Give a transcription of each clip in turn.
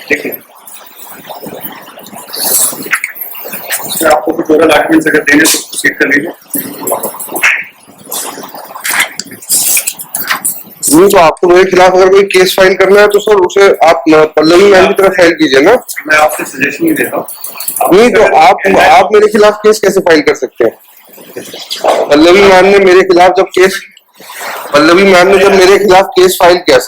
देखिए आपको कुछ ओरल आर्ग्यूमेंट्स अगर देने तो प्रोसीड कर लीजिए। नहीं तो आपको मेरे खिलाफ अगर कोई केस फाइल करना है तो सर उसे आप पल्लवी मैम की तरफ फाइल कीजिए ना। मैं आपसे सजेशन ही देता हूँ। नहीं तो आप मेरे खिलाफ केस कैसे फाइल कर सकते हैं? पल्लवी मैम ने मेरे खिलाफ जब मेरे खिलाफ केस फाइल किया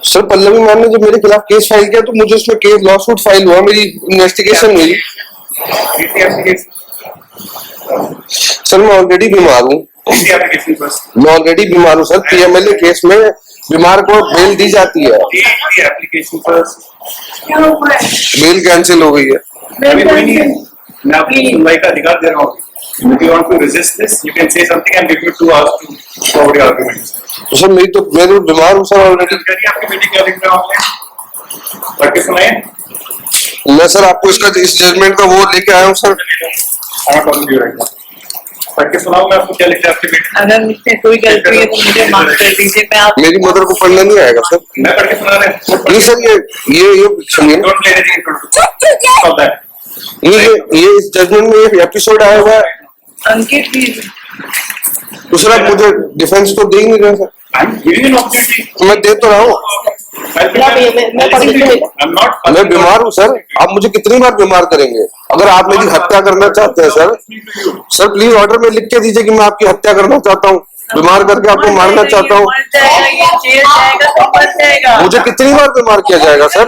सर पल्लवी मैम ने जब मेरे खिलाफ केस फाइल किया तो मुझे उसमें केस लॉ सूट फाइल हुआ, मेरी इन्वेस्टिगेशन हुई। सर मैं ऑलरेडी बीमार हूँ सर। पीएमएलए केस में बीमार को बेल दी जाती है, बेल कैंसिल हो गई है। मैं आपकी सुनवाई का अधिकार दे रहा हूँ। If you want to resist this, you can say something and give you 2 hours to forward your arguments. तो सर मैं तो बीमार हूँ सर ऑलरेडी। आपकी मीटिंग क्या लिख रहे हो आपने? पढ़ के सुनाइए। मैं सर आपको इस जजमेंट का वो लेके आया हूँ सर। पढ़ के सुनाऊं मैं आपको क्या लिखा है आपकी मीटिंग? अगर मुझसे कोई गलती है तो मुझे माफ कर दीजिए। मैं आप मेरी मदर को पढ़ना नहीं आएगा सर। मैं पढ़ के सुना रहा हूँ। नहीं सर ये सुनिए। ये इस जजमेंट में एक एपिसोड आया हुआ है। अंकित प्लीज। तो सर आप मुझे डिफेंस तो दे ही नहीं रहे सर। मैं दे तो रहा हूँ। मैं बीमार हूँ सर। आप मुझे कितनी बार बीमार करेंगे? अगर आप मेरी हत्या करना चाहते हैं सर प्लीज ऑर्डर में लिख के दीजिए कि मैं आपकी हत्या करना चाहता हूँ, बीमार करके आपको मारना चाहता हूँ। मुझे कितनी बार बीमार किया जाएगा सर?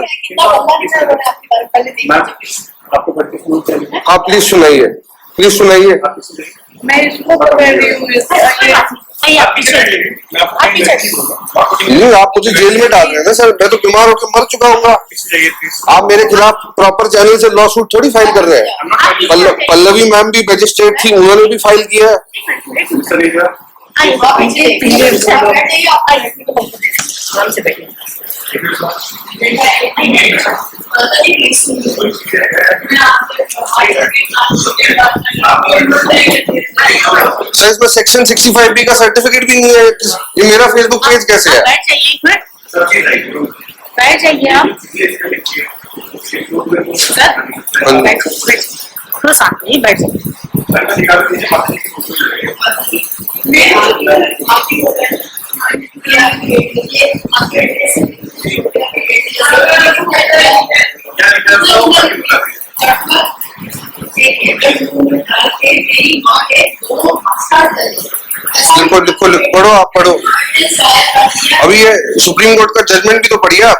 आप प्लीज सुनाइए, मैं इसको कर रही हूँ। नहीं आप मुझे जेल में डाल रहे हैं सर। मैं तो बीमार होकर मर चुका हूँ। आप मेरे खिलाफ प्रॉपर चैनल से लॉ सूट थोड़ी फाइल कर रहे हैं। पल्लवी मैम भी मजिस्ट्रेट थी, उन्होंने भी फाइल किया है। सर इसमें सेक्शन 65B का सर्टिफिकेट भी नहीं है। ये मेरा फेसबुक पेज कैसे है? बैठ जाइए आप। बैठ जाइए। लिखो पढ़ो, आप पढ़ो। अभी ये सुप्रीम कोर्ट का जजमेंट भी तो पढ़िए आप।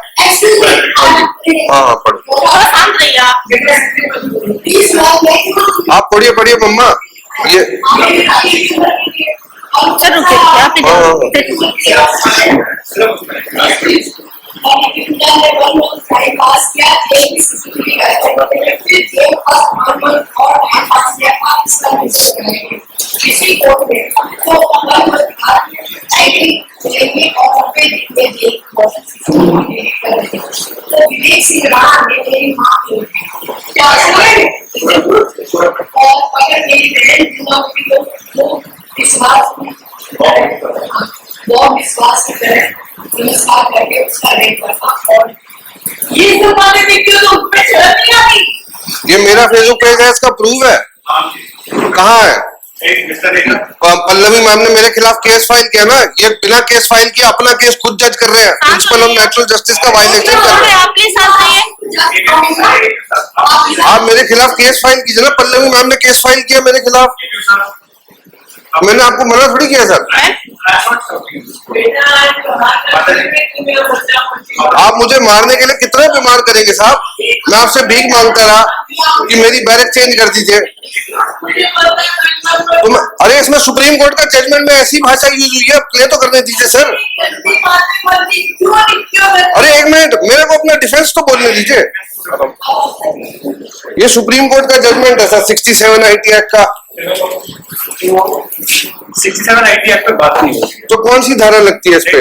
हाँ पढ़ो। आप पढ़िए मम्मा। ये विश्वास नमस्कार करके उसका रेट करता और ये सब बातें देखते हो तो उसमें शर्म नहीं आती। ये मेरा फेसबुक पेज है, इसका प्रूफ है। कहाँ है? पल्लवी मैम ने मेरे खिलाफ केस फाइल किया ना। ये बिना केस फाइल किया अपना केस खुद जज कर रहे हैं। प्रिंसिपल ऑफ नेचुरल जस्टिस का वायलेशन कर रहे हैं। आप मेरे खिलाफ केस फाइल कीजिए ना। पल्लवी मैम ने केस फाइल किया मेरे खिलाफ। मैंने आपको मना थोड़ी किया सर। आप मुझे मारने के लिए कितना बीमार करेंगे साहब? मैं आपसे भीख मांगता रहा कि मेरी बैरक चेंज कर दीजिए। तो अरे इसमें सुप्रीम कोर्ट का जजमेंट में ऐसी भाषा यूज हुई है, प्ले तो करने दीजिए सर। अरे एक मिनट, मेरे को अपना डिफेंस तो बोलने दीजिए। ये सुप्रीम कोर्ट का जजमेंट है सर 67 IT एक्ट का। 67 IT एक्ट पे बात नहीं होती। तो कौन सी धारा लगती है इस पे?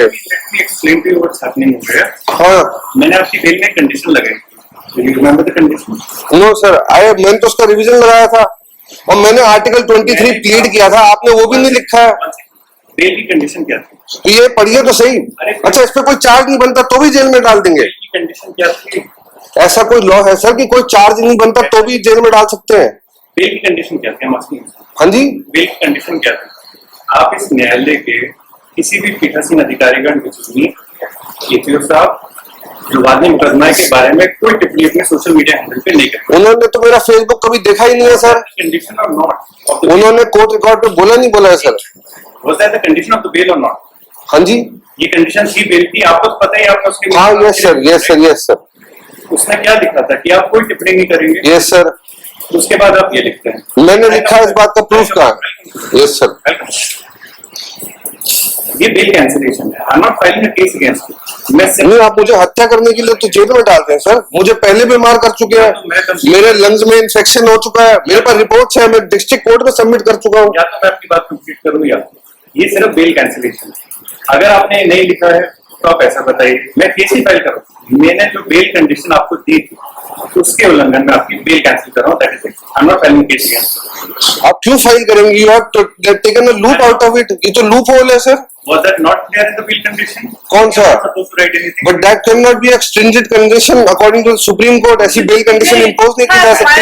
Explain to you what's happening here. हाँ मैंने आपकी बिल में कंडीशन लगाई। You remember the condition? No sir, मैंने तो उसका रिवीजन लगाया था और मैंने आर्टिकल 23 प्लीड किया था। आपने वो भी नहीं लिखा है। बेल की कंडीशन क्या थी? तो ये पढ़िए तो सही। अच्छा, इस पे कोई चार्ज नहीं बनता तो भी जेल में डाल देंगे? बेल की कंडीशन क्या थी? ऐसा कोई लॉ है सर कि कोई चार्ज नहीं बनता तो भी जेल में डाल सकते हैं? बेल की कंडीशन क्या थी? हम asking you. हाँ जी, बेल की कंडीशन क्या थी? आप इस न्यायालय के किसी भी पीठासीन अधिकारीगण EPO साहब विवादी मुकदमा के बारे में कोई टिप्पणी अपने सोशल मीडिया हैंडल पे नहीं करें। उन्होंने तो मेरा फेसबुक कभी देखा ही नहीं है सर। कंडीशन और नॉट उन्होंने कोर्ट रिकॉर्ड पे बोला नहीं बोला है सर। Was that the condition of the bail or not? हाँ जी, ये कंडीशन थी बेल की, आपको तो पता ही, आपको उसके हाँ yes sir, yes sir, yes sir, उसमें क्या लिखा था कि आप कोई टिप्पणी नहीं करेंगे? Yes sir. उसके बाद आप ये लिखते हैं। मैंने लिखा, इस बात का प्रूफ कहाँ है? Yes sir. ये बेल कैंसिलेशन है। I am not filing a case against you. मैं सिर्फ नहीं, आप मुझे हत्या करने के लिए तो जेल में डाल रहे हैं सर। मुझे पहले बीमार कर चुके हैं, मेरे लंग्स में इन्फेक्शन हो चुका है, मेरे पास रिपोर्ट्स है, मैं डिस्ट्रिक्ट कोर्ट में सबमिट कर चुका हूँ। या तो मैं आपकी बात कंप्लीट करूँ या ये सिर्फ बेल कैंसिलेशन है। अगर आपने नहीं लिखा है तो आप ऐसा बताइए, मैं केस ही फाइल करूँ। मैंने जो बेल कंडीशन आपको दी थी उसके उल्लंघन में आपकी बेल कैंसिल कर रहा हूँ। That is it. I am not filing case against. आप क्यों फाइल करेंगे? You have taken a loop out of it. ये तो लूप होल है sir. Was that not clear in the bill condition? कौन सा? You're not supposed to write anything. But that cannot be a stringent condition according to the Supreme Court. ऐसी bell condition impose नहीं की जा सकती।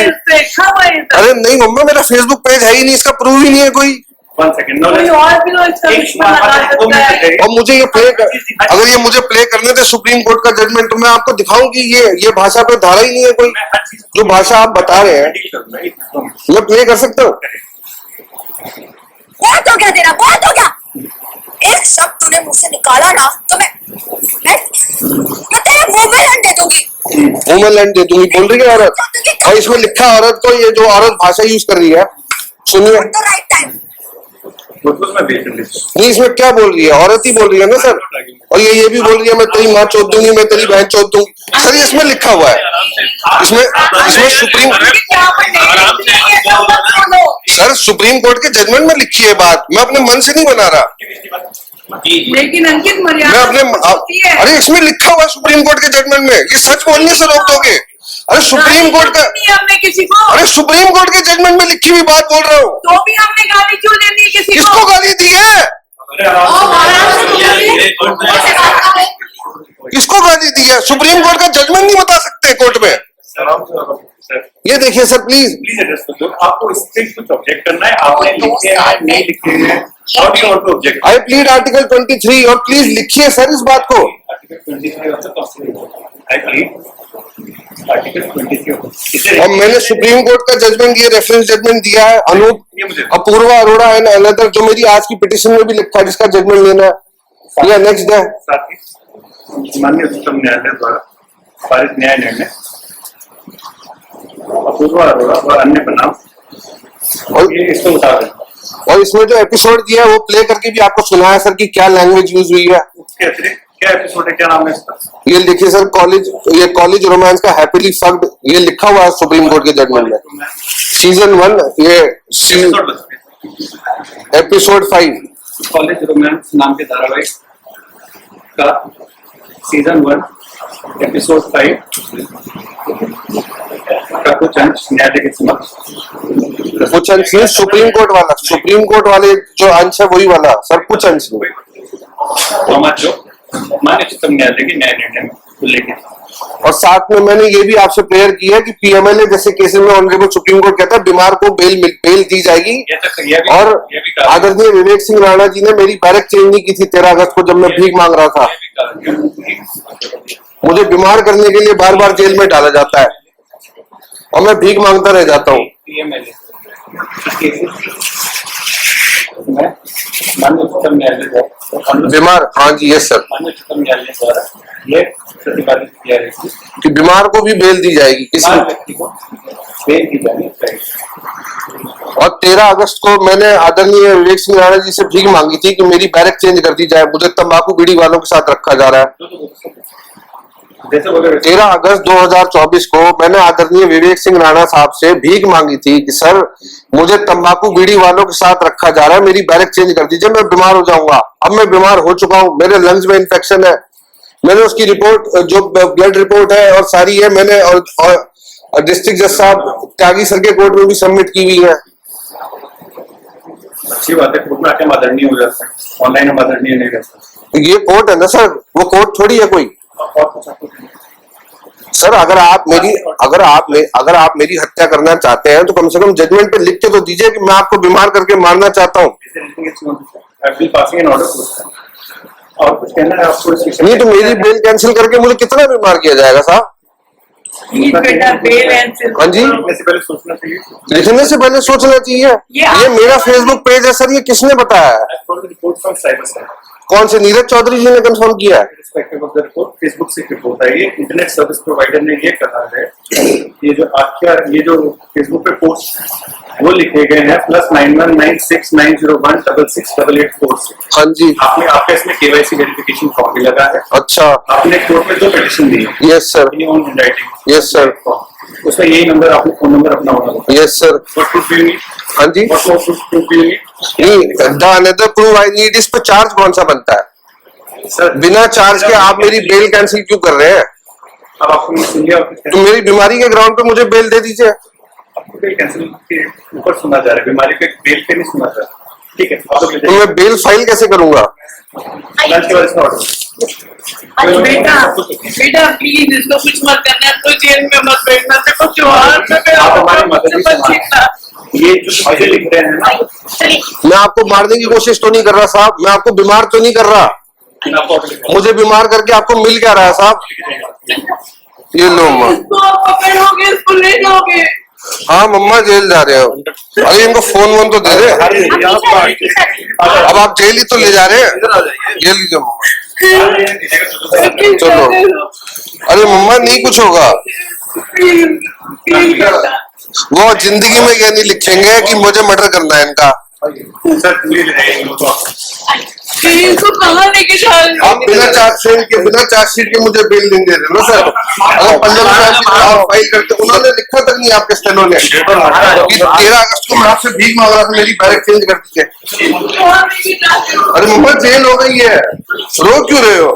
अरे नहीं मम्मा, मेरा फेसबुक पेज है ही नहीं, इसका प्रूफ ही नहीं है कोई। One second. No, कोई let's- और भी तो इसका एक दुश्मन लगा सकता है। और मुझे ये अगर ये मुझे प्ले करने थे सुप्रीम कोर्ट का जजमेंट, तो मैं आपको दिखाऊं कि ये भाषा पे धारा ही नहीं है कोई। मैं हर चीज जो भाषा आप बता रहे हैं डील करूंगा। एक मिनट। मैं प्ले कर सकता हूँ। बहुत हो गया तेरा, बहुत हो गया। एक शब्द तूने मुंह से निकाला ना तो मैं तेरे मुंह में लैंड दे दूंगी। मुंह में लैंड दे दूंगी बोल रही है औरत, और इसमें लिखा है औरत को, ये जो औरत भाषा यूज कर रही है, सुनिए। तो राइट टाइम। उसमें बिल कंडीशन। नहीं, इसमें क्या बोल रही है? औरत ही बोल रही है ना सर। और ये भी बोल रही है मैं तेरी माँ चोद दूंगी, मैं तेरी बहन चोद दूंगी। सर ये इसमें लिखा हुआ है, इसमें सुप्रीम सर सुप्रीम कोर्ट के जजमेंट में लिखी है बात। मैं अपने मन से नहीं बना रहा। लेकिन अंकित मैं मर्यादा अपने होती है। अरे इसमें लिखा हुआ है सुप्रीम कोर्ट के जजमेंट में, ये सच बोलने से रोक दोगे? अरे सुप्रीम कोर्ट का, हमने किसी को, अरे सुप्रीम कोर्ट के जजमेंट में लिखी हुई बात बोल रहा हूँ। तो भी हमने गाली क्यों देनी है किसी को? किसको गाली दी है? किसको गाली दी है? सुप्रीम कोर्ट का जजमेंट नहीं बता सकते कोर्ट में? ये देखिए सर प्लीज। प्लीज एड्रेस कर दो। आपको इस पे कुछ ऑब्जेक्ट करना है? आपने लिखे हैं नहीं लिखे हैं? How do you want to object? I plead article 23 और प्लीज लिखिए सर इस बात को। Article 23 of the constitution. I plead article 23 और मैंने सुप्रीम कोर्ट का जजमेंट, ये रेफरेंस जजमेंट दिया है अनूप ये मुझे अपूर्वा अरोड़ा एंड अनदर, जो मेरी आज की पिटीशन में भी लिखा है, जिसका जजमेंट लेना है। या नेक्स्ट है साथ ही माननीय उच्चतम न्यायालय द्वारा पारित न्याय निर्णय अपूर्वा अरोड़ा और अन्य बनाम और ये इसको उतार दें। और इसमें जो एपिसोड दिया है वो प्ले करके भी आपको सुनाया सर कि क्या लैंग्वेज यूज हुई है। उसके अतिरिक्त क्या एपिसोड है, क्या नाम है इसका? ये लिखिए सर, कॉलेज रोमांस का हैप्पीली फक्ड, ये लिखा हुआ है सुप्रीम कोर्ट के जजमेंट में। सीजन 1 ये एपिसोड 5 कॉलेज रोमांस नाम के धारावाहिक का सीजन 1 एपिसोड 5 का कुछ अंश न्यायालय के समक्ष कुछ अंश नहीं, सुप्रीम कोर्ट वाले जो अंश है वही वाला सर, कुछ अंश नहीं। जो माननीय उच्चतम न्यायालय के न्याय निर्णय में उल्लेखित। और साथ में मैंने ये भी आपसे प्रेयर की है कि पीएमएलए जैसे केसेस में ऑनरेबल सुप्रीम कोर्ट कहता है बीमार को बेल दी जाएगी। और आदरणीय विवेक सिंह राणा जी ने मेरी बैरक चेंज नहीं की थी 13 अगस्त को, जब मैं भीख मांग रहा था। मुझे बीमार करने के लिए बार बार जेल में डाला जाता है और मैं भीख मांगता रह जाता हूँ। माननीय उच्चतम न्यायालय द्वारा बीमार, हाँ जी यस सर, माननीय उच्चतम न्यायालय द्वारा ये प्रतिपादित किया है कि बीमार को भी बेल दी जाएगी किसी व्यक्ति को बेल दी जानी चाहिए। और 13 अगस्त को मैंने आदरणीय विवेक सिंह राणा जी से भीख मांगी थी कि मेरी बैरक चेंज कर दी जाए, मुझे तंबाकू बीड़ी वालों के साथ रखा जा रहा है। 13 अगस्त 2024 को मैंने आदरणीय विवेक सिंह राणा साहब से भीख मांगी थी कि सर मुझे तंबाकू बीड़ी वालों के साथ रखा जा रहा है, मेरी बैरक चेंज कर दीजिए, मैं बीमार हो जाऊंगा। अब मैं बीमार हो चुका हूं, मेरे लंग्स में इन्फेक्शन है। मैंने उसकी रिपोर्ट, जो ब्लड रिपोर्ट है और सारी है, मैंने और डिस्ट्रिक्ट जज साहब त्यागी सर के कोर्ट में भी सबमिट की हुई है। अच्छी बात है, कोर्ट में आके हम आदरणीय हो जाते हैं, ऑनलाइन हम आदरणीय नहीं रहते। ये कोर्ट है ना सर, वो कोर्ट थोड़ी है कोई। और कुछ आपको सर अगर आप मेरी हत्या करना चाहते हैं तो कम से कम जजमेंट पे लिख के तो दीजिए कि मैं आपको बीमार करके मारना चाहता हूँ। Passing an order. और कुछ कहना है आपको इस विषय नहीं तो मेरी बेल कैंसिल करके मुझे कितना बीमार किया जाएगा साहब? प्लीज बेटा बेल एंड हाँ जी, लिखने से पहले सोचना चाहिए। लिखने से पहले सोचना चाहिए। ये मेरा फेसबुक पेज है सर, ये किसने बताया है? Report from cyber cell. कौन से नीरज चौधरी जी ने कंफर्म किया है? Respective of the report Facebook से रिपोर्ट आई है। इंटरनेट सर्विस प्रोवाइडर ने ये कहा है ये जो फेसबुक पे पोस्ट वो लिखे गए हैं +919690166884। हाँ जी, आपने आपका इसमें केवाईसी वेरिफिकेशन फॉर्म भी लगा है। अच्छा, आपने कोर्ट में 2 पिटीशन दी है। Yes sir, on handwriting. Yes sir, उसमें यही नंबर आपको फोन नंबर अपना होगा। Yes sir, What proof do you need? हाँ जी। What more proof do you need? नहीं, the another proof I need, इस पे चार्ज कौन सा बनता है? सर बिना चार्ज के आप मेरी बेल कैंसिल क्यों कर रहे हैं? अब आपको ये सुन लिया और तो मेरी बीमारी के ग्राउंड पे मुझे बेल दे दीजिए। आपको बेल कैंसिल के ऊपर सुना जा रहा है, बीमारी पे बेल पे नहीं सुना जा रहा। ठीक है, आप लोग तो मैं बेल फाइल कैसे करूंगा? लंच के बाद इसका ऑर्डर। बेटा प्लीज इसको कुछ मत करना, तो जेल में मत बैठना, देखो त्योहार पे आप हमारी मदद ही सीखना। ये जो चीजें लिख रहे हैं ना, मैं आपको मारने की कोशिश तो नहीं कर रहा साहब, मैं आपको बीमार तो नहीं कर रहा। आपको ऑर्डर लिखा मुझे बीमार करके आपको मिल क्या रहा है साहब? ये लो अम्मा। इसको आप पकड़ोगे, इसको ले जाओगे। हाँ मम्मा जेल जा रहे हो। अरे इनको फोन वोन तो दे रहे। अब आप जेल ही तो ले जा रहे हैं। ये लीजिए मम्मा। चलो। अरे मम्मा नहीं कुछ होगा। वो जिंदगी में ये नहीं लिखेंगे कि मुझे मर्डर करना है इनका। सर पूरी ले जाएंगे। इसको कहाँ लेके जा रहे हो? आप बिना चार्जशीट के मुझे बेल नहीं दे रहे ना सर। अगर 15 फाइल करते, उन्होंने लिखा तक नहीं आपके स्टेनो ने कि 13 अगस्त को मैं आपसे भीख मांग रहा था, मेरी बैरक चेंज कर दीजिए। कहाँ लेके जा रहे हो? अरे मम्मा जेल हो गई है, रो क्यों रहे हो?